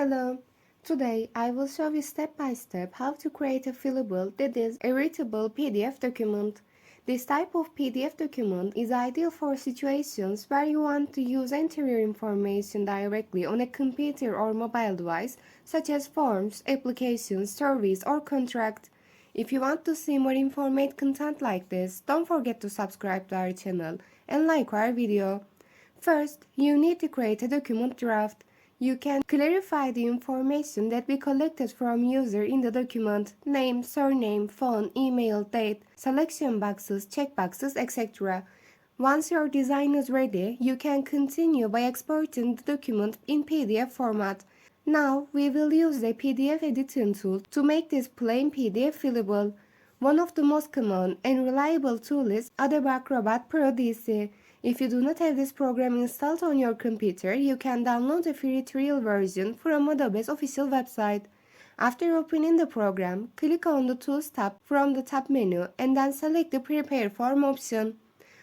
Hello! Today I will show you step by step how to create a fillable, that is, a readable PDF document. This type of PDF document is ideal for situations where you want to use interior information directly on a computer or mobile device, such as forms, applications, surveys, or contract. If you want to see more informative content like this, don't forget to subscribe to our channel and like our video. First, you need to create a document draft. You can clarify the information that we collected from user in the document: name, surname, phone, email, date, selection boxes, checkboxes, etc. Once your design is ready, you can continue by exporting the document in PDF format. Now, we will use the PDF editing tool to make this plain PDF fillable. One of the most common and reliable tools is Adobe Acrobat Pro DC. If you do not have this program installed on your computer, you can download a free trial version from Adobe's official website. After opening the program, click on the Tools tab from the top menu and then select the Prepare Form option.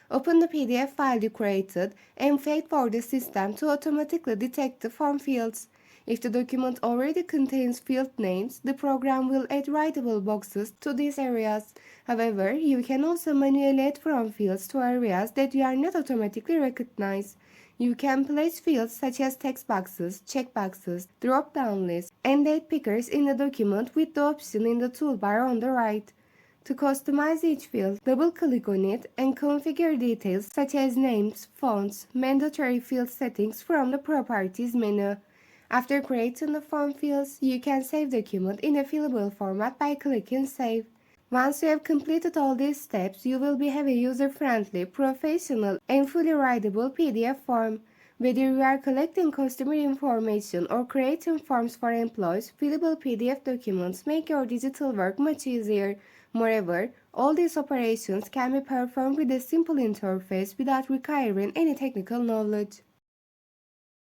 Open the PDF file you created and wait for the system to automatically detect the form fields. If the document already contains field names, the program will add writable boxes to these areas. However, you can also manually add form fields to areas that you are not automatically recognize. You can place fields such as text boxes, checkboxes, drop-down lists, and date pickers in the document with the option in the toolbar on the right. To customize each field, double-click on it and configure details such as names, fonts, mandatory field settings from the Properties menu. After creating the form fields, you can save the document in a fillable format by clicking Save. Once you have completed all these steps, you will have a user-friendly, professional, and fully writable PDF form. Whether you are collecting customer information or creating forms for employees, fillable PDF documents make your digital work much easier. Moreover, all these operations can be performed with a simple interface without requiring any technical knowledge.